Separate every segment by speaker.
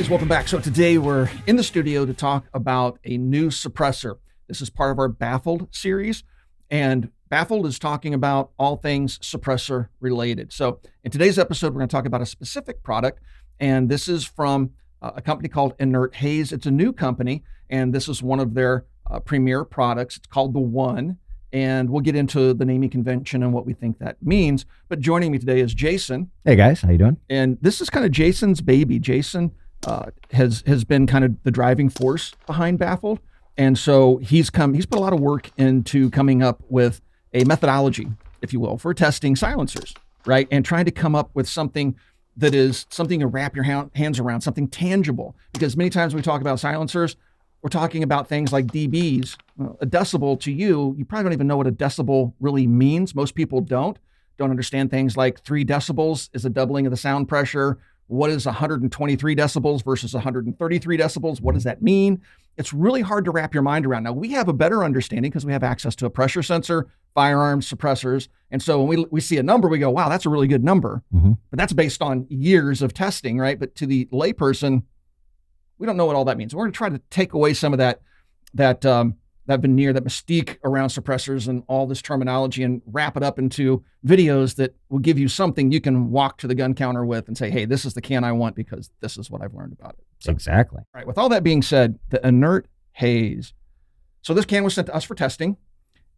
Speaker 1: guys, welcome back. So today we're in the studio to talk about a new suppressor. This is part of our Baffled series, and Baffled is talking about all things suppressor related. So in today's episode, we're going to talk about a specific product, and this is from a company called Inert Haze. It's a new company, and this is one of their premier products. It's called the One, and we'll get into the naming convention and what we think that means. But joining me today is Jason.
Speaker 2: Hey guys, how you doing?
Speaker 1: And this is kind of Jason's baby. Jason has been kind of the driving force behind Baffled. And so he's put a lot of work into coming up with a methodology, if you will, for testing silencers, right? And trying to come up with something that is something to wrap your hands around, something tangible. Because many times when we talk about silencers, we're talking about things like dBs. Well, a decibel to you probably don't even know what a decibel really means. Most people don't understand things like 3 decibels is a doubling of the sound pressure. What is 123 decibels versus 133 decibels? What does that mean? It's really hard to wrap your mind around. Now, we have a better understanding because we have access to a pressure sensor, firearms, suppressors. And so when we see a number, we go, wow, that's a really good number. Mm-hmm. But that's based on years of testing, right? But to the layperson, we don't know what all that means. We're going to try to take away some of that veneer, that mystique around suppressors and all this terminology and wrap it up into videos that will give you something you can walk to the gun counter with and say, hey, this is the can I want because this is what I've learned about it. So,
Speaker 2: exactly.
Speaker 1: All right. With all that being said, the Inert Haze. So this can was sent to us for testing.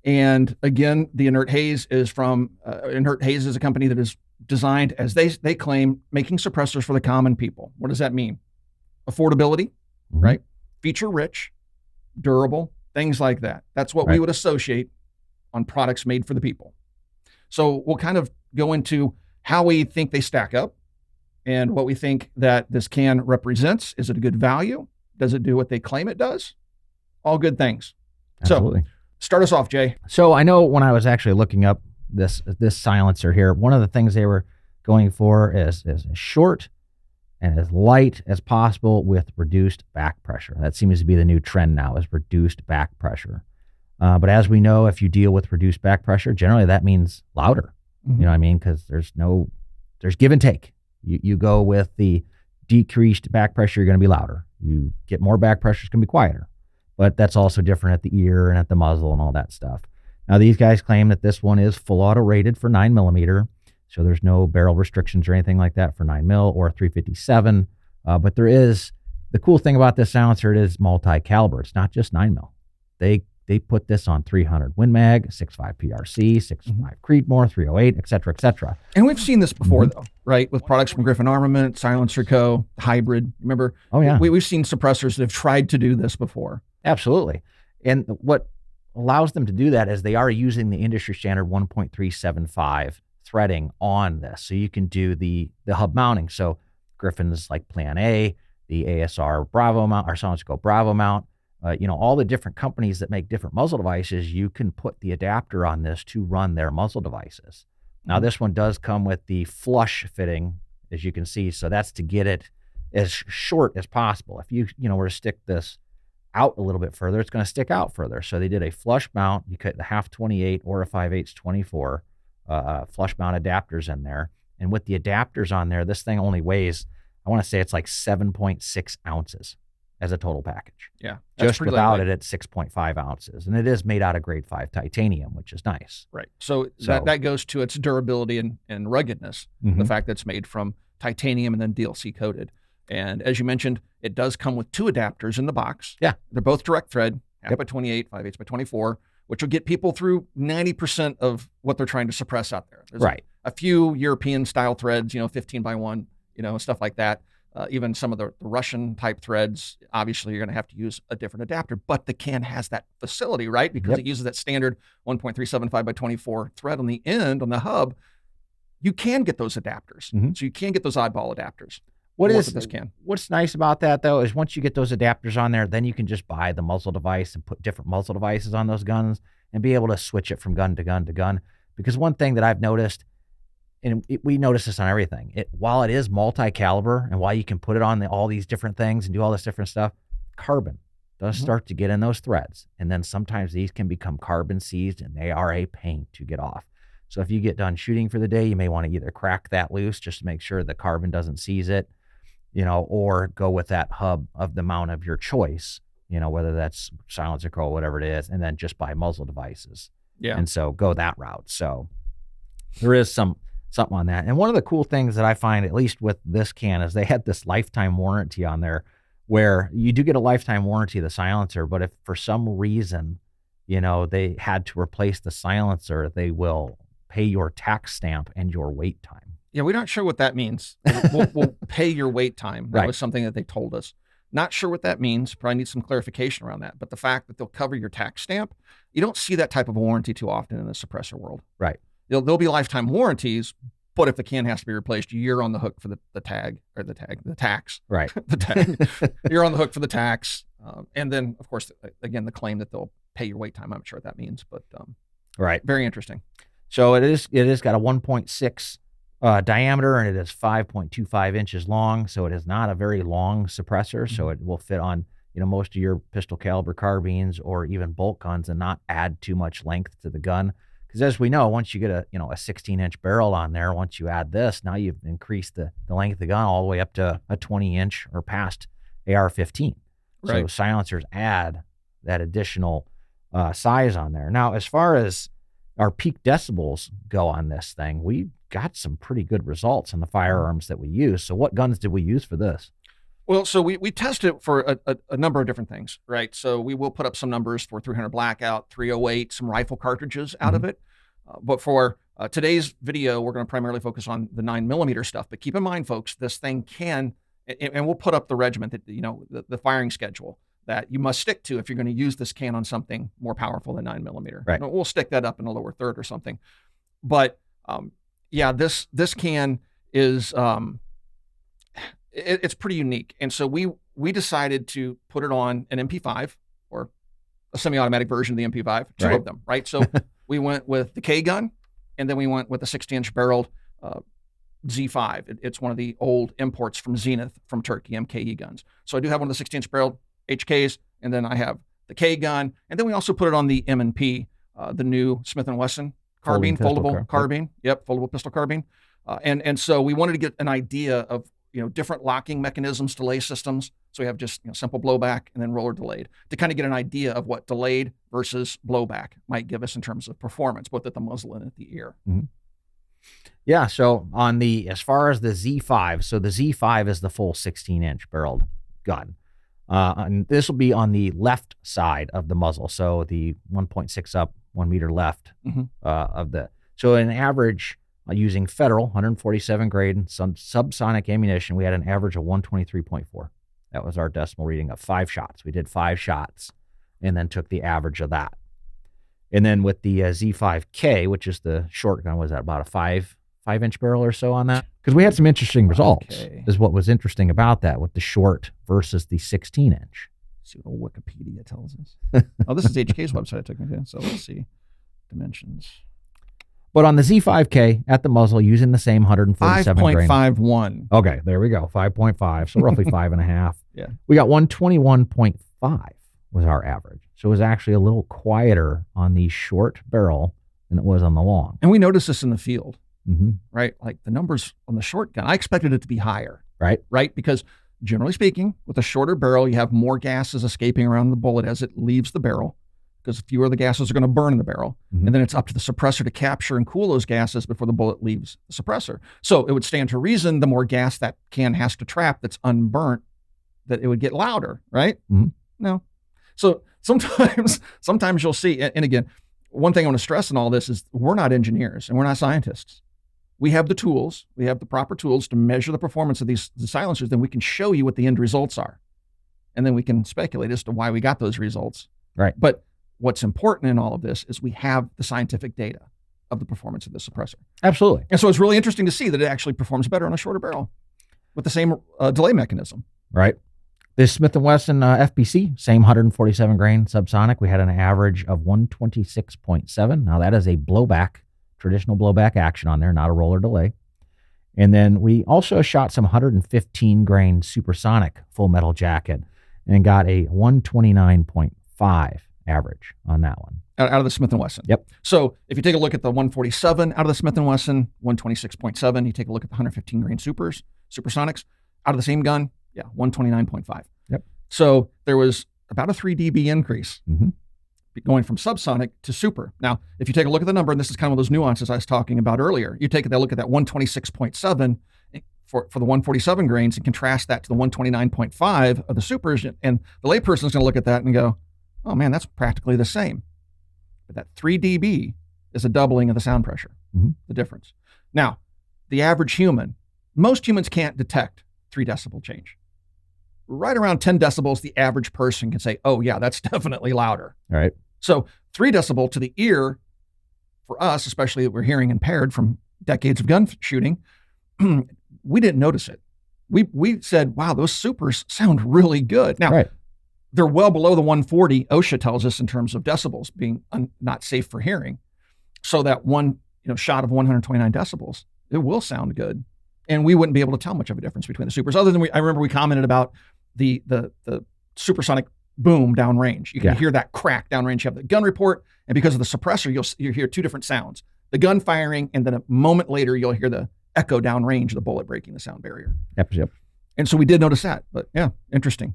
Speaker 1: And again, the Inert Haze is from, Inert Haze is a company that is designed, as they claim, making suppressors for the common people. What does that mean? Affordability, mm-hmm. right? Feature rich, durable, things like that. That's what we would associate on products made for the people. So we'll kind of go into how we think they stack up and what we think that this can represents. Is it a good value? Does it do what they claim it does? All good things.
Speaker 2: Absolutely.
Speaker 1: So start us off, Jay.
Speaker 2: So I know when I was actually looking up this silencer here, one of the things they were going for is as short and as light as possible with reduced back pressure. That seems to be the new trend now, is reduced back pressure. But as we know, if you deal with reduced back pressure, generally that means louder. Mm-hmm. You know what I mean? Because there's give and take. You go with the decreased back pressure, you're going to be louder. You get more back pressure, it's going to be quieter. But that's also different at the ear and at the muzzle and all that stuff. Now, these guys claim that this one is full auto rated for 9mm. So there's no barrel restrictions or anything like that for 9mm or 357. But there is, the cool thing about this silencer, it is multi-caliber. It's not just 9mm. They put this on 300 Win Mag, 6.5 PRC, 6.5 mm-hmm. Creedmoor, 308, et cetera, et cetera.
Speaker 1: And we've seen this before, mm-hmm. though, right? With products from Griffin Armament, Silencer Co., Hybrid. Remember?
Speaker 2: Oh, yeah.
Speaker 1: We've seen suppressors that have tried to do this before.
Speaker 2: Absolutely. And what allows them to do that is they are using the industry standard 1.375 threading on this. So you can do the hub mounting. So Griffin's like Plan A, the ASR Bravo mount, or Silencer Co. Bravo mount, all the different companies that make different muzzle devices, you can put the adapter on this to run their muzzle devices. Now, mm-hmm. this one does come with the flush fitting, as you can see. So that's to get it as short as possible. If you were to stick this out a little bit further, it's going to stick out further. So they did a flush mount. You cut the 1/2/28 or a 5/8 24 flush mount adapters in there. And with the adapters on there, this thing only weighs, I want to say it's like 7.6 ounces as a total package.
Speaker 1: Yeah.
Speaker 2: Just without it at 6.5 ounces. And it is made out of grade 5 titanium, which is nice.
Speaker 1: Right. So that goes to its durability and ruggedness, mm-hmm. the fact that it's made from titanium and then DLC coated. And as you mentioned, it does come with 2 adapters in the box.
Speaker 2: Yeah.
Speaker 1: They're both direct thread, 1/2/28, 5/8 by 24, which will get people through 90% of what they're trying to suppress out there. There's
Speaker 2: right.
Speaker 1: a few European style threads, 15 by 1, stuff like that. Even some of the Russian type threads, obviously you're going to have to use a different adapter, but the can has that facility, right? Because it uses that standard 1.375 by 24 thread on the end, on the hub. You can get those adapters. Mm-hmm. So you can get those oddball adapters.
Speaker 2: What's nice about that, though, is once you get those adapters on there, then you can just buy the muzzle device and put different muzzle devices on those guns and be able to switch it from gun to gun to gun. Because one thing that I've noticed, and we notice this on everything, while it is multi-caliber and while you can put it on all these different things and do all this different stuff, carbon does mm-hmm. start to get in those threads. And then sometimes these can become carbon seized and they are a pain to get off. So if you get done shooting for the day, you may want to either crack that loose just to make sure the carbon doesn't seize it. or go with that hub of the mount of your choice, whether that's silencer coil, whatever it is, and then just buy muzzle devices.
Speaker 1: Yeah.
Speaker 2: And so go that route. So there is something on that. And one of the cool things that I find, at least with this can, is they had this lifetime warranty on there, where you do get a lifetime warranty of the silencer, but if for some reason, they had to replace the silencer, they will pay your tax stamp and your wait time.
Speaker 1: Yeah, we're not sure what that means. We'll pay your wait time. That was something that they told us. Not sure what that means. Probably need some clarification around that. But the fact that they'll cover your tax stamp, you don't see that type of warranty too often in the suppressor world.
Speaker 2: Right.
Speaker 1: There'll be lifetime warranties, but if the can has to be replaced, you're on the hook for the tax.
Speaker 2: Right.
Speaker 1: The tag. You're on the hook for the tax. And then, of course, again, the claim that they'll pay your wait time. I'm not sure what that means, but
Speaker 2: right.
Speaker 1: Very interesting.
Speaker 2: So it is got a 1.6 diameter, and it is 5.25 inches long. So it is not a very long suppressor. Mm-hmm. So it will fit on, most of your pistol caliber carbines or even bolt guns and not add too much length to the gun. Because as we know, once you get a 16-inch barrel on there, once you add this, now you've increased the length of the gun all the way up to a 20-inch or past AR-15. Right. So silencers add that additional size on there. Now, as far as our peak decibels go on this thing, we got some pretty good results on the firearms that we use. So what guns did we use for this?
Speaker 1: Well, so we tested it for a number of different things, right? So we will put up some numbers for 300 Blackout, 308, some rifle cartridges out of it. But for today's video, we're going to primarily focus on the 9mm stuff. But keep in mind, folks, this thing can, and we'll put up the regiment, that the firing schedule that you must stick to if you're going to use this can on something more powerful than 9mm.
Speaker 2: Right.
Speaker 1: We'll stick that up in a lower third or something. But yeah, this can is it's pretty unique, and so we decided to put it on an MP5 or a semi-automatic version of the MP5, two of them, right? So we went with the K gun, and then we went with the 60-inch barreled Z5. It's one of the old imports from Zenith from Turkey, MKE guns. So I do have one of the 60-inch barreled HKs, and then I have the K gun, and then we also put it on the M&P, the new Smith & Wesson carbine, foldable carbine. Yep, foldable pistol carbine. And so we wanted to get an idea of different locking mechanisms, delay systems. So we have just simple blowback and then roller delayed to kind of get an idea of what delayed versus blowback might give us in terms of performance, both at the muzzle and at the ear.
Speaker 2: Mm-hmm. Yeah. So as far as the Z5, so the Z5 is the full 16-inch barreled gun. And this will be on the left side of the muzzle. So the 1.6 up, 1 meter left so an average using Federal 147 grade and some subsonic ammunition, we had an average of 123.4. That was our decimal reading of 5 shots. We did 5 shots and then took the average of that. And then with the Z5K, which is the short gun, was that about a 5-inch barrel or so on that? Because we had some interesting results, is what was interesting about that with the short versus the 16-inch.
Speaker 1: See what Wikipedia tells us. Oh, this is HK's website I took me to. So let's see. Dimensions.
Speaker 2: But on the Z5K at the muzzle, using the same 147 grain.
Speaker 1: 5.51.
Speaker 2: Okay, there we go. 5.5. So roughly 5.5.
Speaker 1: Yeah.
Speaker 2: We got 121.5 was our average. So it was actually a little quieter on the short barrel than it was on the long.
Speaker 1: And we noticed this in the field,
Speaker 2: mm-hmm.
Speaker 1: right? Like the numbers on the short gun, I expected it to be higher.
Speaker 2: Right.
Speaker 1: Right? Because generally speaking, with a shorter barrel, you have more gases escaping around the bullet as it leaves the barrel, because fewer of the gases are going to burn in the barrel. Mm-hmm. And then it's up to the suppressor to capture and cool those gases before the bullet leaves the suppressor. So it would stand to reason the more gas that can has to trap that's unburnt, that it would get louder, right?
Speaker 2: Mm-hmm.
Speaker 1: No. So sometimes you'll see, and again, one thing I want to stress in all this is we're not engineers and we're not scientists. We have the tools, we have the proper tools to measure the performance of the silencers, then we can show you what the end results are. And then we can speculate as to why we got those results.
Speaker 2: Right.
Speaker 1: But what's important in all of this is we have the scientific data of the performance of the suppressor.
Speaker 2: Absolutely.
Speaker 1: And so it's really interesting to see that it actually performs better on a shorter barrel with the same delay mechanism.
Speaker 2: Right. The Smith & Wesson FPC, same 147 grain subsonic. We had an average of 126.7. Now that is a blowback, traditional blowback action on there, not a roller delay. And then we also shot some 115 grain supersonic full metal jacket and got a 129.5 average on that one.
Speaker 1: Out of the Smith & Wesson.
Speaker 2: Yep.
Speaker 1: So if you take a look at the 147 out of the Smith & Wesson, 126.7, you take a look at the 115 grain supersonics, Out of the same gun, yeah, 129.5.
Speaker 2: Yep.
Speaker 1: So there was about a 3 dB increase
Speaker 2: Mm-hmm.
Speaker 1: going from subsonic to super. Now, if you take a look at the number, and this is kind of those nuances I was talking about earlier, you take a look at that 126.7 for the 147 grains and contrast that to the 129.5 of the supers, and the layperson is going to look at that and go, oh man, that's practically the same. But that 3 dB is a doubling of the sound pressure, the difference. Now, the average human, most humans can't detect 3 decibel change. Right around 10 decibels, the average person can say, oh yeah, that's definitely louder.
Speaker 2: All right.
Speaker 1: So 3 decibel to the ear, for us, especially that we're hearing impaired from decades of gun shooting, we didn't notice it. We said, wow, those supers sound really good. Now, they're well below the 140 OSHA tells us in terms of decibels being not safe for hearing. So that one shot of 129 decibels, it will sound good. And we wouldn't be able to tell much of a difference between the supers, other than I remember we commented about the supersonic boom downrange. You can hear that crack downrange. You have the gun report, and because of the suppressor, you'll hear 2 different sounds: the gun firing, and then a moment later you'll hear the echo downrange, the bullet breaking the sound barrier.
Speaker 2: Yep.
Speaker 1: And so we did notice that, but yeah, interesting.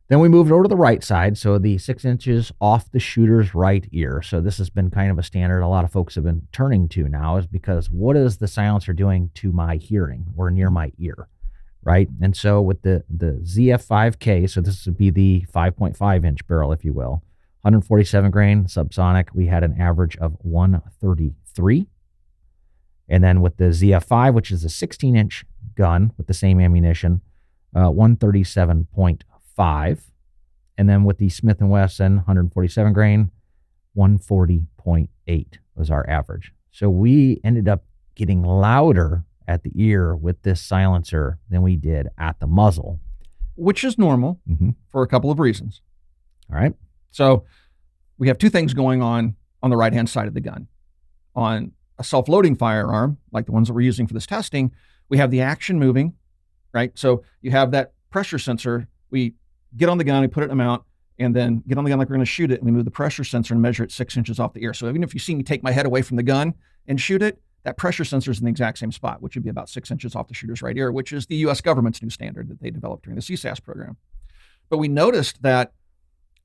Speaker 2: Then we moved over to the right side, so the 6 inches off the shooter's right ear. So this has been kind of a standard a lot of folks have been turning to now, is because what is the silencer doing to my hearing or near my ear, right? And so with the ZF5K, so this would be the 5.5 inch barrel, if you will, 147 grain subsonic, we had an average of 133. And then with the ZF5, which is a 16 inch gun with the same ammunition, 137.5. And then with the Smith & Wesson 147 grain, 140.8 was our average. So we ended up getting louder at the ear with this silencer than we did at the muzzle.
Speaker 1: Which is normal for a couple of reasons.
Speaker 2: All right.
Speaker 1: So we have 2 things going on the right-hand side of the gun. On a self-loading firearm, like the ones that we're using for this testing, we have the action moving, right? So you have that pressure sensor. We get on the gun, we put it in a mount, and then get on the gun like we're going to shoot it, and we move the pressure sensor and measure it 6 inches off the ear. So even if you see me take my head away from the gun and shoot it, that pressure sensor is in the exact same spot, which would be about 6 inches off the shooter's right ear, which is the U.S. government's new standard that they developed during the CSAS program. But we noticed that,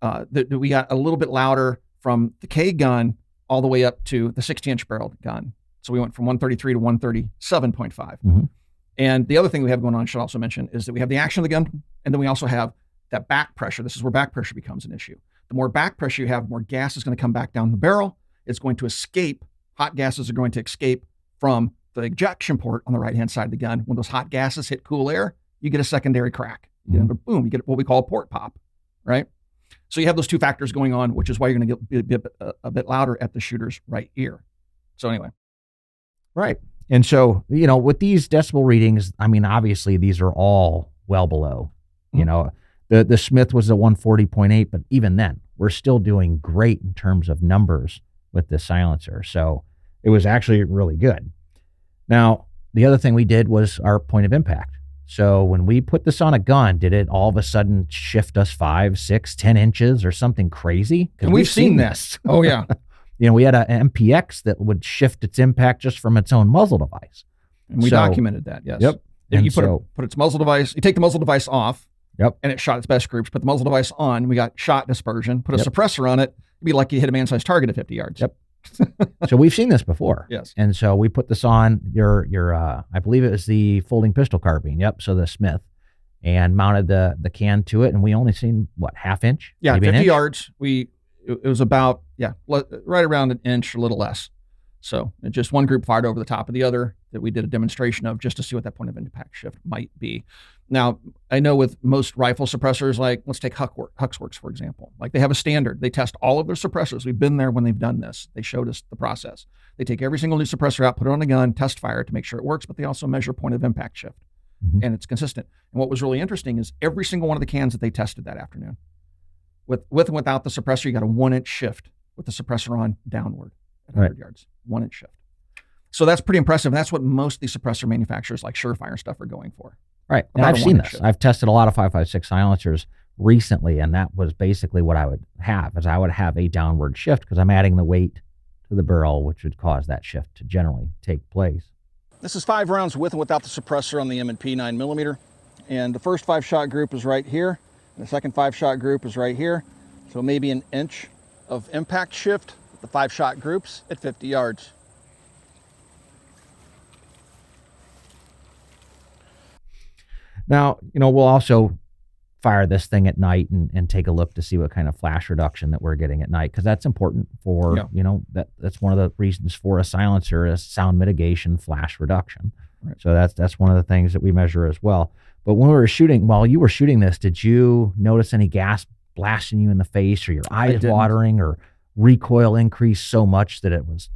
Speaker 1: that we got a little bit louder from the K gun all the way up to the 60-inch barreled gun. So we went from 133 to 137.5. And the other thing we have going on, I should also mention, is that we have the action of the gun, and then we also have that back pressure. This is where back pressure becomes an issue. The more back pressure you have, the more gas is going to come back down the barrel. It's going to escape. Hot gases are going to escape from the ejection port on the right-hand side of the gun. When those hot gases hit cool air, you get a secondary crack. You get a boom. You get what we call a port pop, right? So you have those 2 factors going on, which is why you're going to get a bit louder at the shooter's right ear. So anyway.
Speaker 2: Right. And so, with these decibel readings, I mean, obviously these are all well below, the Smith was at 140.8, but even then we're still doing great in terms of numbers with this silencer. So it was actually really good. Now, the other thing we did was our point of impact. So when we put this on a gun, did it all of a sudden shift us 5, 6, 10 inches or something crazy?
Speaker 1: And we've seen this. Oh yeah.
Speaker 2: We had an MPX that would shift its impact just from its own muzzle device.
Speaker 1: And we documented that, yes.
Speaker 2: Yep.
Speaker 1: You put its muzzle device, you take the muzzle device off,
Speaker 2: Yep.
Speaker 1: And it shot its best groups. Put the muzzle device on. We got shot dispersion. Put a suppressor on it. It'd be like you hit a man-sized target at 50 yards.
Speaker 2: Yep. So we've seen this before.
Speaker 1: Yes.
Speaker 2: And so we put this on your I believe it was the folding pistol carbine. Yep. So the Smith, and mounted the can to it, and we only seen what, half inch?
Speaker 1: Yeah, 50 yards. It was about right around an inch, a little less. So just one group fired over the top of the other that we did a demonstration of just to see what that point of impact shift might be. Now, I know with most rifle suppressors, like let's take Huxworks, for example. Like they have a standard. They test all of their suppressors. We've been there when they've done this. They showed us the process. They take every single new suppressor out, put it on a gun, test fire it to make sure it works, but they also measure point of impact shift. Mm-hmm. And it's consistent. And what was really interesting is every single one of the cans that they tested that afternoon, with and without the suppressor, you got a 1-inch shift with the suppressor on downward at 100 yards, 1-inch shift. So that's pretty impressive. And that's what most of these suppressor manufacturers like Surefire and stuff are going for.
Speaker 2: Right. And I've seen this. Shift. I've tested a lot of 5.56 silencers recently, and that was basically what I would have, is I would have a downward shift because I'm adding the weight to the barrel, which would cause that shift to generally take place.
Speaker 1: This is 5 rounds with and without the suppressor on the M&P 9mm. And the first 5-shot group is right here. And the second 5-shot group is right here. So maybe an inch of impact shift with the 5-shot groups at 50 yards.
Speaker 2: Now, we'll also fire this thing at night and take a look to see what kind of flash reduction that we're getting at night, because that's important for, that's one of the reasons for a silencer is sound mitigation, flash reduction. Right. So that's one of the things that we measure as well. But while you were shooting this, did you notice any gas blasting you in the face, or your eyes watering, or recoil increase so much that it was,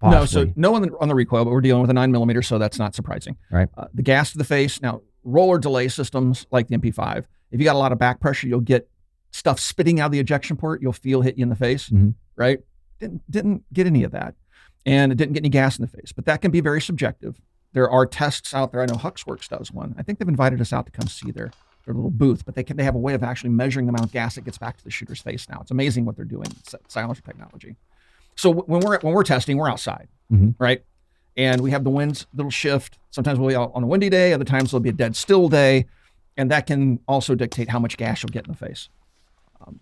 Speaker 2: possibly?
Speaker 1: No, so no on the recoil, but we're dealing with a 9mm, so that's not surprising.
Speaker 2: Right.
Speaker 1: The gas to the face. Now, roller delay systems like the MP5, if you got a lot of back pressure, you'll get stuff spitting out of the ejection port. You'll feel hit you in the face, right? Didn't get any of that, and it didn't get any gas in the face. But that can be very subjective. There are tests out there. I know Huxworks does one. I think they've invited us out to come see their little booth, but they have a way of actually measuring the amount of gas that gets back to the shooter's face now. It's amazing what they're doing. Silencer technology. So when we're testing, we're outside, right? And we have the winds that'll shift. Sometimes we'll be out on a windy day. Other times it'll be a dead still day. And that can also dictate how much gas you'll get in the face.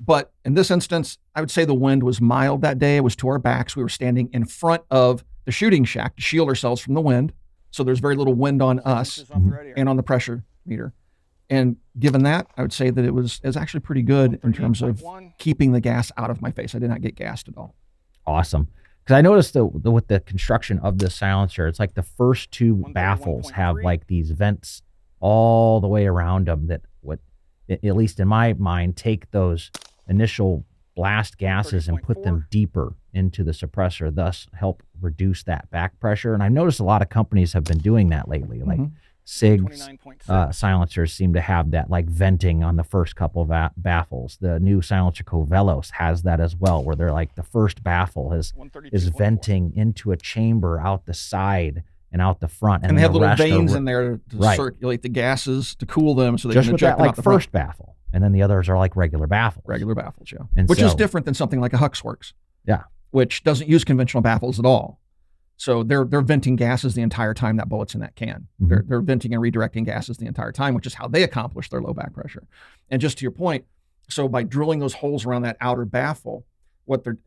Speaker 1: But in this instance, I would say the wind was mild that day. It was to our backs. We were standing in front of the shooting shack to shield ourselves from the wind. So there's very little wind on us and on the pressure meter. And given that, I would say that it was actually pretty good in terms of keeping the gas out of my face. I did not get gassed at all.
Speaker 2: Awesome. Because I noticed with the construction of this silencer, it's like the first two baffles have like these vents all the way around them that would, at least in my mind, take those initial blast gases and put them deeper into the suppressor, thus help reduce that back pressure. And I've noticed a lot of companies have been doing that lately. Like SIG's silencers seem to have that like venting on the first couple of baffles. The new Silencer Co. Velos has that as well, where they're like the first baffle is venting into a chamber out the side and out the front, and
Speaker 1: they have little veins in there to circulate the gases to cool them, so they
Speaker 2: just
Speaker 1: can
Speaker 2: with
Speaker 1: eject
Speaker 2: that
Speaker 1: them
Speaker 2: like
Speaker 1: out the
Speaker 2: first
Speaker 1: front.
Speaker 2: baffle, and then the others are like regular baffles.
Speaker 1: Regular baffles, yeah,
Speaker 2: and
Speaker 1: which is different than something like a Huxworks, which doesn't use conventional baffles at all. So they're venting gases the entire time that bullet's in that can. They're venting and redirecting gases the entire time, which is how they accomplish their low back pressure. And just to your point, so by drilling those holes around that outer baffle,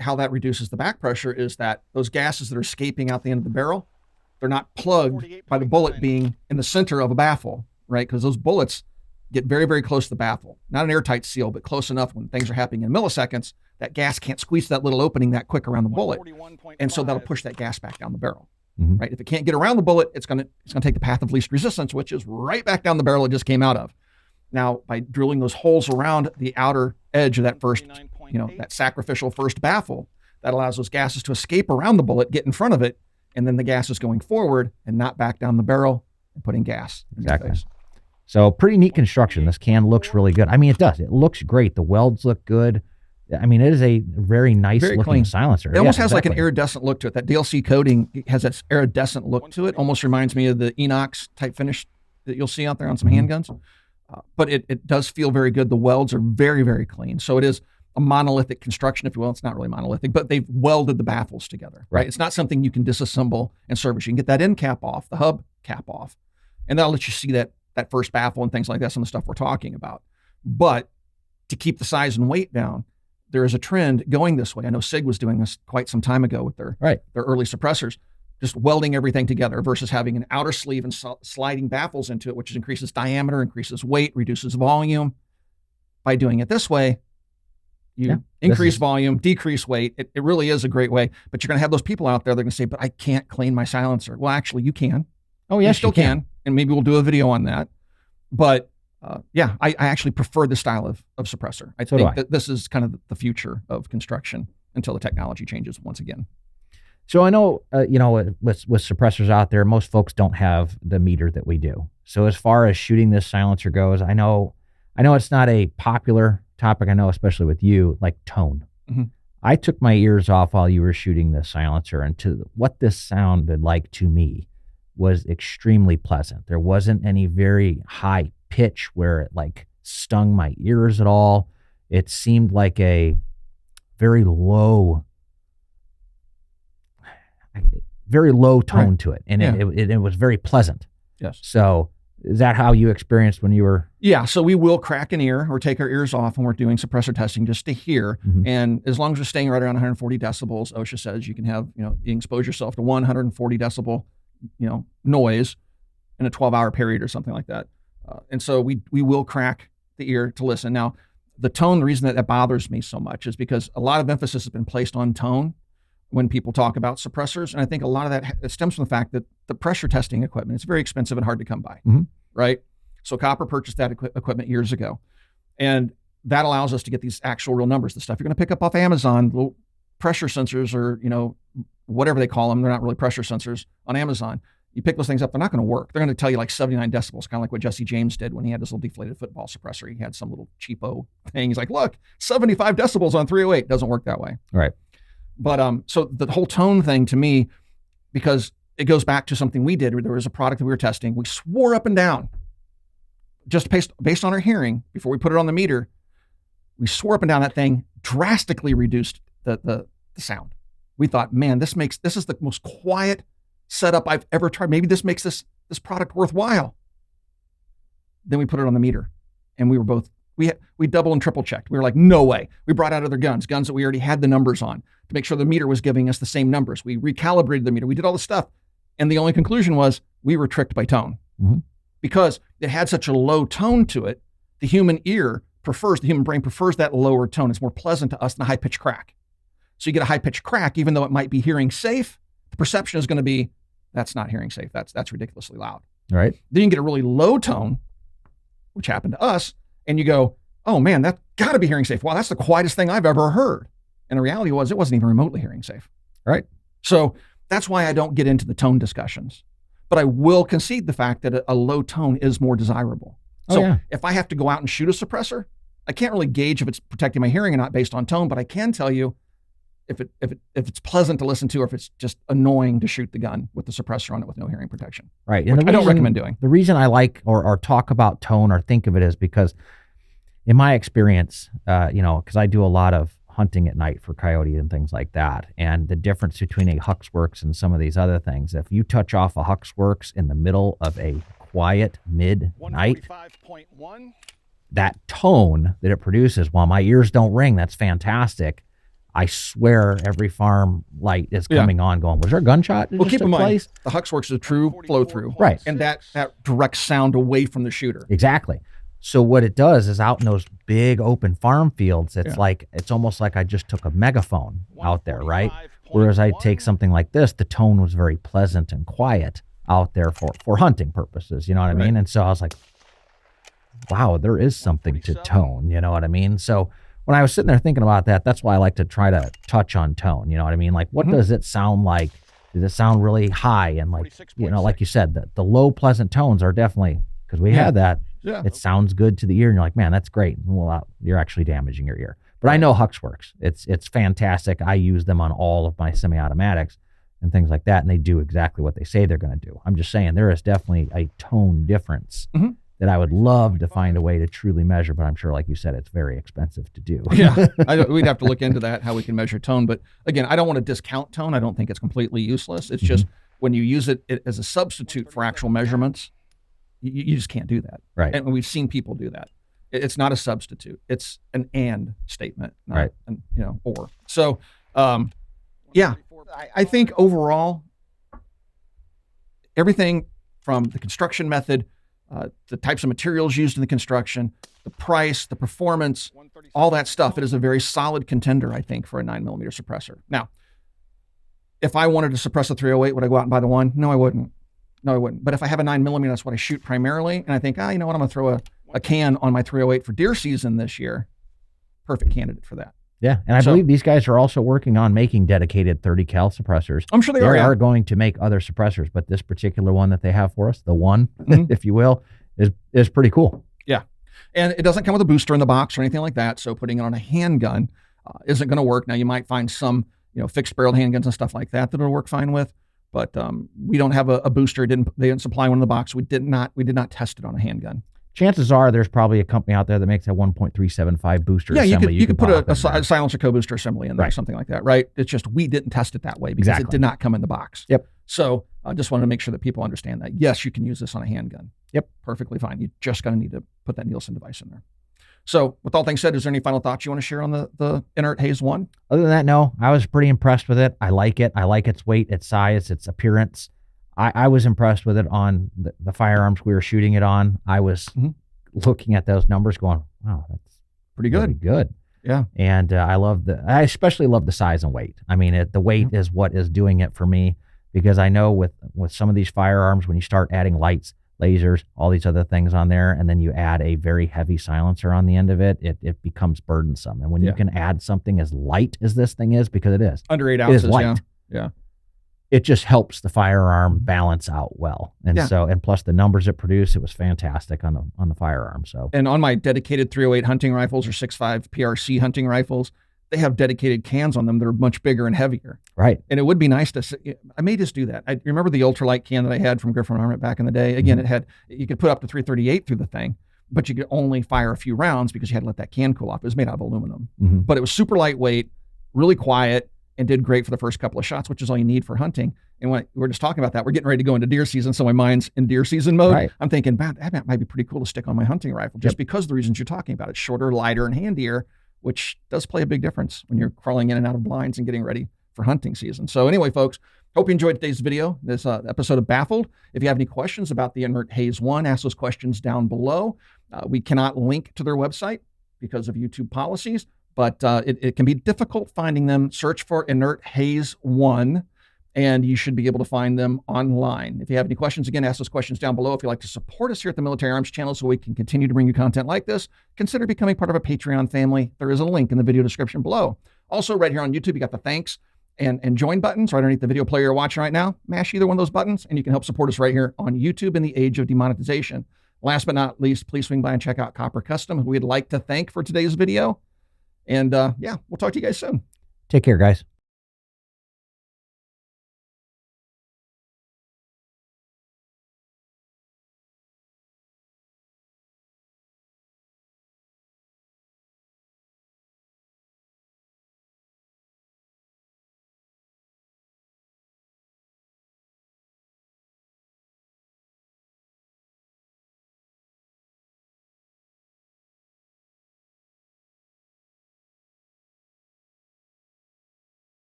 Speaker 1: how that reduces the back pressure is that those gases that are escaping out the end of the barrel, they're not plugged by the bullet being in the center of a baffle, right? Because those bullets get very, very close to the baffle. Not an airtight seal, but close enough when things are happening in milliseconds, that gas can't squeeze that little opening that quick around the bullet. And so that'll push that gas back down the barrel, right? If it can't get around the bullet, it's gonna take the path of least resistance, which is right back down the barrel it just came out of. Now, by drilling those holes around the outer edge of that first, that sacrificial first baffle, that allows those gases to escape around the bullet, get in front of it, and then the gas is going forward and not back down the barrel and putting gas in your face.
Speaker 2: So pretty neat construction. This can looks really good. I mean, it does. It looks great. The welds look good. I mean, it is a very nice looking clean silencer.
Speaker 1: It almost has like an iridescent look to it. That DLC coating has that iridescent look to it. Almost reminds me of the Enox type finish that you'll see out there on some handguns. But it does feel very good. The welds are very, very clean. So it is a monolithic construction, if you will. It's not really monolithic, but they've welded the baffles together, right? It's not something you can disassemble and service. You can get that end cap off, the hub cap off, and that'll let you see that first baffle and things like that, some of the stuff we're talking about. But to keep the size and weight down, there is a trend going this way. I know SIG was doing this quite some time ago with their early suppressors, just welding everything together versus having an outer sleeve and sliding baffles into it, which increases diameter, increases weight, reduces volume. By doing it this way, you increase volume, decrease weight. It really is a great way, but you're going to have those people out there that are going to say, but I can't clean my silencer. Well, actually you can.
Speaker 2: Oh yes,
Speaker 1: you still can. And maybe we'll do a video on that. But I actually prefer this style of suppressor. I think that this is kind of the future of construction until the technology changes once again.
Speaker 2: So I know, with suppressors out there, most folks don't have the meter that we do. So as far as shooting this silencer goes, I know it's not a popular topic. I know, especially with you, like tone. I took my ears off while you were shooting this silencer, and what this sounded like to me was extremely pleasant. There wasn't any very high pitch where it like stung my ears at all. It seemed like a very low tone to it, and it was very pleasant.
Speaker 1: Yes.
Speaker 2: So Is that how you experienced when you were?
Speaker 1: Yeah. So we will crack an ear or take our ears off when we're doing suppressor testing just to hear. And as long as we're staying right around 140 decibels, OSHA says you can have, you can expose yourself to 140 decibel, noise in a 12-hour period or something like that. And so we will crack the ear to listen. Now, the tone, the reason that bothers me so much is because a lot of emphasis has been placed on tone when people talk about suppressors. And I think a lot of that stems from the fact that the pressure testing equipment is very expensive and hard to come by, right? So Copper purchased that equipment years ago. And that allows us to get these actual real numbers, the stuff you're going to pick up off Amazon, little pressure sensors or, whatever they call them. They're not really pressure sensors on Amazon. You pick those things up, they're not going to work. They're going to tell you like 79 decibels, kind of like what Jesse James did when he had this little deflated football suppressor. He had some little cheapo thing. He's like, look, 75 decibels on 308. Doesn't work that way.
Speaker 2: Right.
Speaker 1: But so the whole tone thing to me, because it goes back to something we did where there was a product that we were testing. We swore up and down, just based on our hearing before we put it on the meter, we swore up and down that thing drastically reduced the sound. We thought, man, this is the most quiet setup I've ever tried. Maybe this makes this product worthwhile. Then we put it on the meter and we were both, we double and triple checked. We were like, no way. We brought out other guns that we already had the numbers on to make sure the meter was giving us the same numbers. We recalibrated the meter. We did all this stuff. And the only conclusion was we were tricked by tone because it had such a low tone to it. The human brain prefers that lower tone. It's more pleasant to us than a high pitched crack. So you get a high pitched crack, even though it might be hearing safe, the perception is going to be, that's not hearing safe. That's ridiculously loud.
Speaker 2: Right.
Speaker 1: Then you can get a really low tone, which happened to us. And you go, oh man, that's got to be hearing safe. Wow, that's the quietest thing I've ever heard. And the reality was it wasn't even remotely hearing safe.
Speaker 2: Right.
Speaker 1: So that's why I don't get into the tone discussions. But I will concede the fact that a low tone is more desirable. So if I have to go out and shoot a suppressor, I can't really gauge if it's protecting my hearing or not based on tone, but I can tell you if it's pleasant to listen to or if it's just annoying to shoot the gun with the suppressor on it with no hearing protection.
Speaker 2: Right.
Speaker 1: And I don't recommend doing.
Speaker 2: The reason I like or talk about tone or think of it is because in my experience, because I do a lot of hunting at night for coyote and things like that. And the difference between a Huxworks and some of these other things, if you touch off a Huxworks in the middle of a quiet midnight, that tone that it produces, while my ears don't ring, that's fantastic. I swear every farm light is coming on going, was there a gunshot?
Speaker 1: Well, keep in mind, the Huxworks is a true flow through.
Speaker 2: Right.
Speaker 1: And that direct sound away from the shooter.
Speaker 2: Exactly. So what it does is out in those big open farm fields, it's almost like I just took a megaphone out there, right? Whereas I take something like this, the tone was very pleasant and quiet out there for hunting purposes, you know what I mean? And so I was like, wow, there is something to tone, you know what I mean? So when I was sitting there thinking about that, that's why I like to try to touch on tone, you know what I mean? Like, what does it sound like? Does it sound really high? And like, like you said, the low pleasant tones are definitely, because we had that. Yeah. It sounds good to the ear, and you're like, man, that's great. Well, you're actually damaging your ear. But I know Huxworks. It's fantastic. I use them on all of my semi-automatics and things like that, and they do exactly what they say they're going to do. I'm just saying there is definitely a tone difference that I would love to find a way to truly measure, but I'm sure, like you said, it's very expensive to do.
Speaker 1: Yeah, we'd have to look into that, how we can measure tone. But again, I don't want to discount tone. I don't think it's completely useless. It's just when you use it as a substitute for actual measurements, you just can't do that.
Speaker 2: Right.
Speaker 1: And we've seen people do that. It's not a substitute. It's an and statement, not
Speaker 2: right.
Speaker 1: Or. So, I think overall, everything from the construction method, the types of materials used in the construction, the price, the performance, all that stuff, it is a very solid contender, I think, for a 9mm suppressor. Now, if I wanted to suppress a 308, would I go out and buy the one? No, I wouldn't. But if I have a 9mm, that's what I shoot primarily. And I think, you know what, I'm going to throw a can on my 308 for deer season this year. Perfect candidate for that.
Speaker 2: Yeah. And I believe these guys are also working on making dedicated 30 cal suppressors.
Speaker 1: I'm sure they
Speaker 2: are going to make other suppressors, but this particular one that they have for us, the one, if you will, is pretty cool.
Speaker 1: Yeah. And it doesn't come with a booster in the box or anything like that. So putting it on a handgun isn't going to work. Now you might find some, fixed barreled handguns and stuff like that that'll work fine with. But we don't have a booster. They didn't supply one in the box. We did not test it on a handgun.
Speaker 2: Chances are there's probably a company out there that makes a 1.375 booster assembly.
Speaker 1: You could put a silencer co-booster assembly in there, something like that, right? It's just we didn't test it that way because it did not come in the box.
Speaker 2: Yep.
Speaker 1: So I just wanted to make sure that people understand that. Yes, you can use this on a handgun.
Speaker 2: Yep.
Speaker 1: Perfectly fine. You just going to need to put that Nielsen device in there. So with all things said, is there any final thoughts you want to share on the Inert Haze ONE?
Speaker 2: Other than that, no, I was pretty impressed with it. I like it. I like its weight, its size, its appearance. I was impressed with it on the firearms we were shooting it on. I was looking at those numbers going, wow, that's
Speaker 1: pretty good.
Speaker 2: Really good.
Speaker 1: Yeah.
Speaker 2: And I especially love the size and weight. I mean, the weight is what is doing it for me, because I know with some of these firearms, when you start adding lights, lasers, all these other things on there, and then you add a very heavy silencer on the end of it, it becomes burdensome. And when you can add something as light as this thing is, because it is.
Speaker 1: Under 8 ounces,
Speaker 2: it is light.
Speaker 1: Yeah.
Speaker 2: It just helps the firearm balance out well. And and plus the numbers it produced, it was fantastic on the firearm. So, and on my dedicated 308 hunting rifles or 6.5 PRC hunting rifles, they have dedicated cans on them that are much bigger and heavier. Right. And it would be nice to, I may just do that. I remember the ultralight can that I had from Griffin Armament back in the day. Again, you could put up to 338 through the thing, but you could only fire a few rounds because you had to let that can cool off. It was made out of aluminum, but it was super lightweight, really quiet, and did great for the first couple of shots, which is all you need for hunting. And when we're just talking about that, we're getting ready to go into deer season, so my mind's in deer season mode. Right. I'm thinking, that might be pretty cool to stick on my hunting rifle, just because of the reasons you're talking about. It's shorter, lighter, and handier, which does play a big difference when you're crawling in and out of blinds and getting ready for hunting season. So anyway, folks, hope you enjoyed today's video, this episode of Baffled. If you have any questions about the Inert Haze ONE, ask those questions down below. We cannot link to their website because of YouTube policies, but it can be difficult finding them. Search for Inert Haze ONE, and you should be able to find them online. If you have any questions, again, ask those questions down below. If you'd like to support us here at the Military Arms Channel so we can continue to bring you content like this, consider becoming part of a Patreon family. There is a link in the video description below. Also, right here on YouTube, you got the thanks and join buttons right underneath the video player you're watching right now. Mash either one of those buttons, and you can help support us right here on YouTube in the age of demonetization. Last but not least, please swing by and check out Copper Custom, who we'd like to thank for today's video. And we'll talk to you guys soon. Take care, guys.